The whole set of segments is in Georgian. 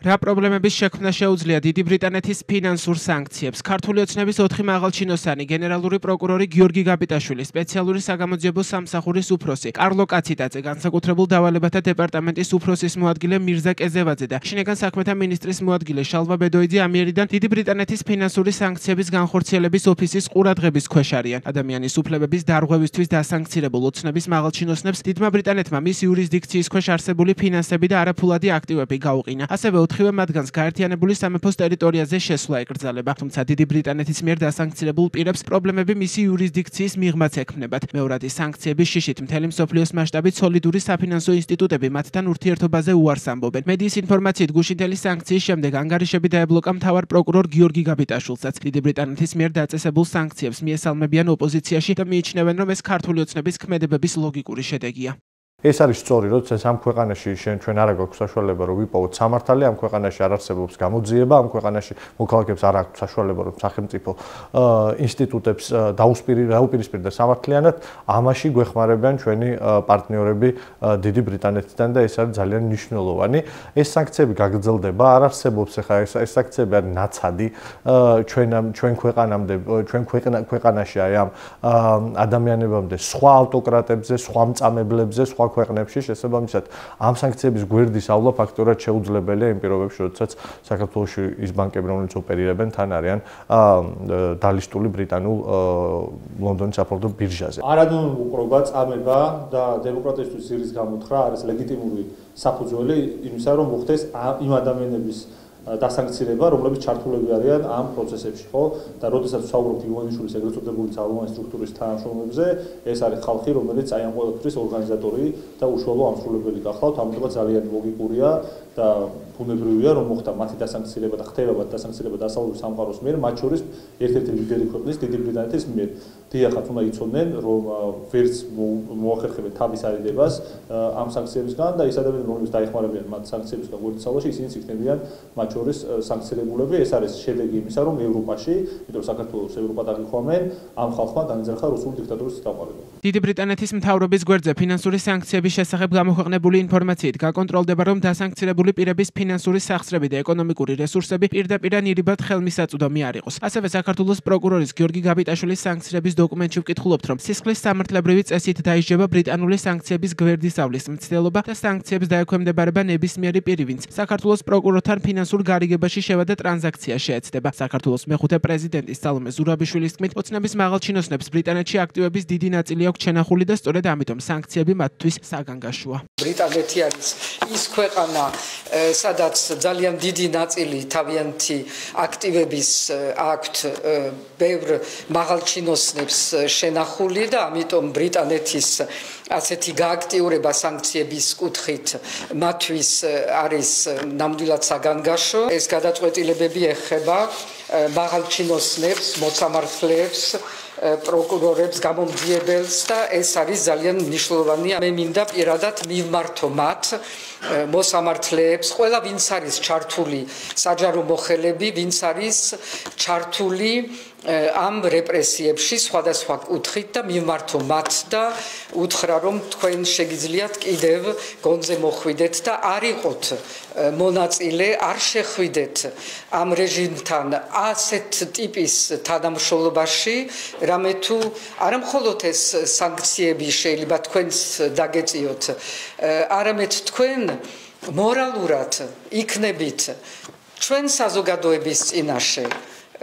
რა პრობლემების შექმნა შეუძლია დიდი ბრიტანეთის ფინანსურ სანქციებს? ქართული ოცნების 4 მაღალჩინოსანი გენერალური პროკურორი გიორგი გაბიტაშვილი, სპეციალური საგამოძიებო სამსახურის უფროსი კარლო კაციტაძე, განსაკუთრებულ დავალებათა დეპარტამენტის უფროსის მოადგილე მირზა კეზევაძე და შინაგან საქმეთა მინისტრის მოადგილე შალვა ბედოიძე ამიერიდან დიდი ბრიტანეთის ფინანსური სანქციების განხორციელების ოფისის ყურადღების ქვეშ არიან. ადამიანის უფლებების დარღვევისთვის დასანქცირებულ ოცნების მაღალჩინოსნებს დიდმა ბრიტანეთმა მის იურისდიქციის ქვეშ არსებული ფინანსები და არაფულადი აქტივები გაუყინა. ასევე 4-ვე მათგანს გაერთიანებული სამეფოს ტერიტორიაზე შესვლა ეკრძალება, თუმცა დიდი ბრიტანეთის მიერ დასანქცირებულ პირებს პრობლემები მისი იურისდიქციის მიღმაც ექმნებათ. მეორადი სანქციების შიშით მთელი მსოფლიოს მასშტაბით სოლიდური საფინანსო ინსტიტუტები მათთან ურთიერთობაზე უარს ამბობენ. მედიის ინფორმაციით გუშინთელი სანქციის შემდეგ ანგარიშები დაებლოკა მთავარ პროკურორ გიორგი გაბიტაშვილსაც. დიდი ბრიტანეთის მიერ დაწესებულ სანქციებს მიესალმებიან ოპოზიციაში და მიიჩნევენ, რომ ეს ქართული ოცნების ქმედებების ლოგიკური შედეგია. ეს არის სწორი, როცა ამ ქვეყანაში ჩვენ არ აქვს საშუალება რომ ვიპოვოთ სამართალი, ამ ქვეყანაში არ არსებობს გამოძიება, ამ ქვეყანაში მოქალაქეებს არ აქვს საშუალება რომ სახელმწიფო ინსტიტუტებს დაუპირისპირდა სამართლიანად, ამაში გვეხმარებიან ჩვენი პარტნიორები დიდი ბრიტანეთიდან და ეს არის ძალიან მნიშვნელოვანი. ეს სანქციები გაგრძელდება, არ არსებობს ახლა ეს სანქციები არის ნაცადი ჩვენ ქვეყანამდე, ჩვენ ქვეყანაში აი ამ ადამიანებამდე, სხვა ავტოკრატებზე, სხვა მწამებლებზე, სხვა ქვეყნებში შესაბამისად ამ სანქციების გვერდის ავლა ფაქტორად შეუძლებელია იმ პირობებში, როდესაც საქართველოში ის ბანკები, რომლებიც ოპერირებენ, თან არიან დალისტული ბრიტანულ ლონდონის საფონდო ბირჟაზე. არადნორმალურ უყრობა, წამება და დემოკრატიისთვის ზირის გამოთხრა არის ლეგიტიმური საფუძველი იმისა, რომ მოხდეს იმ ადამიანების დასანქცირება, რომლებიც ჩართულები არიან ამ პროცესებში, ხო? და როდესაც ვსაუბრობთ ივანიშვილის ეგრეთ წოდებული ძალოვანი სტრუქტურის თანამშრომლებზე, ეს არის ხალხი, რომელიც აი ამ ყველაფრის ორგანიზატორი და უშუალო ამსრულებელი გახლავთ, ამიტომ ძალიან ლოგიკურია და ბუნებრივია, რომ მოხდა მათი დასანქცირება და ხდება მათ დასანქცირება დასავლური სამყაროს მიერ, მათ შორის ერთ-ერთი ლიდერი ქვეყნის დიდი ბრიტანეთის მიერ. დიახაც უნდა იცოდნენ, რომ ვერც მოახერხებენ თავის არიდებას ამ სანქციებისგან და ის ადამიანები, რომლებიც დაეხმარებიან მათ სანქციებისგან გვერდის სავლაში, ისინიც იქნებიან მათ შორის სანქცირებულები. ეს არის შედეგი იმისა, რომ ევროპაში, იმიტომ საქართველოს ევროპა დაგიხვამენ, ამ ხალხმა განიზრახა რუსული დიქტატურის დაყალიბება. დიდი ბრიტანეთის მთავრობის გვერდზე ფინანსური სანქციების შესახებ გამოქვეყნებული ინფორმაციით გაკონტროლდება, რომ დასანქცირებული პირების ფინანსური სახსრები და ეკონომიკური რესურსები პირდაპირ ნირიბად ხელმისაწვდომი არ იყოს. ასევე საქართველოს პროკურორის გიორგი გაბიტაშვილის სანქციების დოკუმენტში ვკითხულობთ, რომ სისხლის სამართლებრივი წესით დაიჯება ბრიტანული სანქციების გვერდის ავლის მცდელობა და სანქციებს დაექვემდებარება ნებისმიერი პირი, ვინც საქართველოს პროკურორთან ფინანსურ გარიგებაში შევადა ტრანზაქცია შეეცდება. საქართველოს მეხუთე პრეზიდენტის სალომე ზურაბიშვილის თქმით, ოცნების მაღალჩინოსნებს ბრიტანეთში აქტივების დიდი ნაწილი აქვს შენახული და სწორედ ამიტომ სანქციები მათთვის საგანგაშოა. ბრიტანეთი არის ის ქვეყანა, სადაც ძალიან დიდი ნაწილი თავიანთი აქტივების აქვთ ბევრ მაღალჩინოსნებს შენახული და ამიტომ ბრიტანეთის ასეთი გააქტიურება სანქციების კუთხით მათთვის არის ნამდვილად საგანგაშო. ეს გადაწყვეტილებები ეხება მაღალჩინოსნებს, მოსამართლეებს, პროკურორებს, გამომძიებელს და ეს არის ძალიან მნიშვნელოვანი. მე მინდა პირადად მივმართო მათ მოსამართლეებს, ყველა ვინც არის ჩართული საჯარო მოხელები, ვინც არის ჩართული ამ რეპრესიებში სხვადასხვა კუთხით და მივმართო მათ და უთხრა, რომ თქვენ შეგიძლიათ კიდევ გონზე მოხვიდეთ და არ იყოთ მონაწილე, არ შეხვიდეთ ამ რეჟიმთან ასეთ ტიპის თანამშრომლობაში, რამე თუ არა მხოლოდ ეს სანქციები შეიძლება თქვენს დაგეწიოთ, არამედ თქვენ მორალურად იქნებით ჩვენ საზოგადოების წინაშე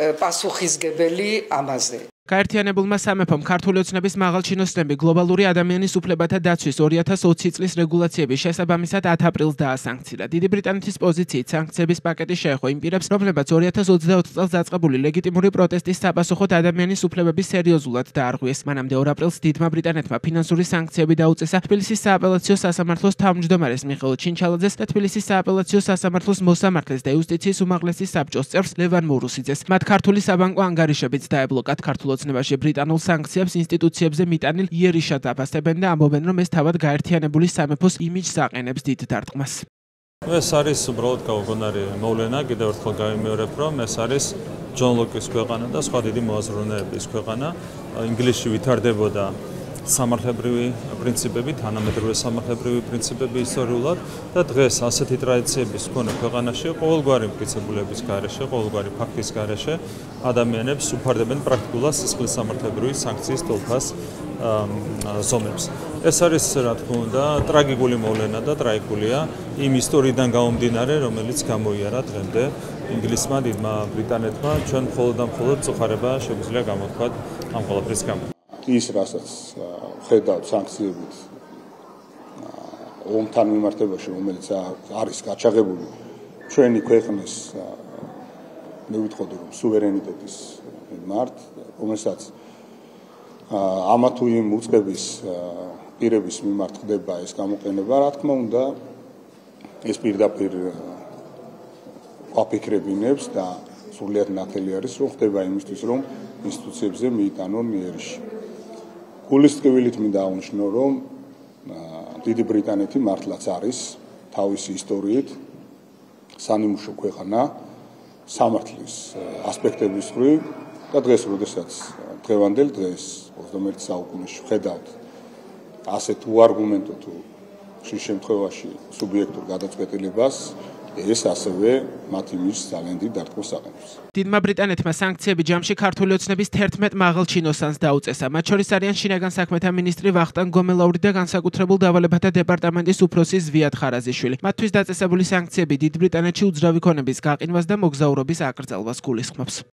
პასუხისგებელი ამაზე. გაერთიანებულმა სამეფომ ქართული ოცნების მაღალჩინოსნები გლობალური ადამიანის უფლებათა დაცვის 2020 წლის რეგულაციების შესაბამისად 10 აპრილს დაასანქცირა. დიდი ბრიტანეთის პოზიციით სანქციების პაკეტი შეეხო იმ პირებს, რომლებიც 2024 წელს დაწყებული ლეგიტიმური პროტესტის საპასუხოდ ადამიანის უფლებების სერიოზულად დაარღვიეს. მანამდე 2 აპრილს დიდმა ბრიტანეთმა ფინანსური სანქციები დაუწესა თბილისის სააპელაციო სასამართლოს თავმჯდომარეს მიხეილ ჩინჩალაძეს და თბილისის სააპელაციო სასამართლოს მოსამართლეს და იუსტიციის უმაღლესი საბჭოს წევრს ლევან მორუსიძეს. მათ ქართული საბანკო ანგარიშებიც დაებლოკათ. ქართულ ოცნებაში ბრიტანულ სანქციებს ინსტიტუციებზე მიტანილ იერიშად აფასებენ და ამბობენ, რომ ეს თავად გაერთიანებული სამეფოს იმიჯს აყენებს დიდ დარტყმას. ეს არის უბრალოდ გაუგონარი მოვლენა, კიდევ ერთხელ გავიმეორებ, რომ ეს არის ჯონ ლოკის ქვეყანა და სხვა დიდი მოაზროვნეების ქვეყანა. ინგლისში ვითარდებოდა სამართლებრივი პრინციპები, თანამედროვე სამართლებრივი პრინციპები ისტორიულად და დღეს ასეთი ტრადიციების მქონე ქვეყანაში ყოველგვარი მტკიცებულების გარეშე, ყოველგვარი ფაქტის გარეშე ადამიანებს უფარდებენ პრაქტიკულად სისხლის სამართლებრივი საანქციის თვალსას ზომებს. ეს არის, რა თქმა უნდა, ტრაგიკული მოვლენა და ტრაგიკულია იმ ისტორიიდან გამომდინარე, რომელიც გამოიარა დღემდე ინგლისმა, დიდმა ბრიტანეთმა, ჩვენ მხოლოდ და მხოლოდ წუხარება შეგვიძლია გამოთქვათ ამ ყველაფრის გამო. ის რასაც ხედავთ სანქციებით ომთან მიმართებაში, რომელიც არის გაჩაღებული ჩვენი ქვეყნის მე ვიტყოდი რომ სუვერენიტეტის მიმართ, რომელსაც ამა თუ იმ უწყების პირების მიმართ ხდება ეს გამოყენება, რა თქმა უნდა, ეს პირდაპირ აფიქრებინებს და სრულიად ნათელი არის, რომ ხდება იმისთვის, რომ ინსტიტუციებზე მიიტანონ იერში. გულის ტკივილით მინდა აღნიშნო, რომ დიდი ბრიტანეთი მართლაც არის თავისი ისტორიით სანიმუშო ქვეყანა სამართლის ასპექტების მხრივ და დღეს, როდესაც დღევანდელ დღეს 21 საუკუნეში ვხედავთ ასეთ უარგუმენტო თუ ხშირ შემთხვევაში სუბიექტურ გადაწყვეტილებას, ეს ასევე მათ იმის ძალიან დიდ დარტყმას აყენებს. დიდმა ბრიტანეთმა სანქციები ჯამში ქართული ოცნების 11 მაღალ ჩინოსანს დაუწესა. მათ შორის არიან შინაგან საქმეთა მინისტრი ვახტანგ გომელაური და განსაკუთრებულ დავალებათა დეპარტამენტის უფროსი ზვიად ხარაზიშვილი. მათთვის დაწესებული სანქციები დიდ ბრიტანეთში უძრავი ქონების გაყინვას და მოგზაურობის აკრძალვას გულისხმობს.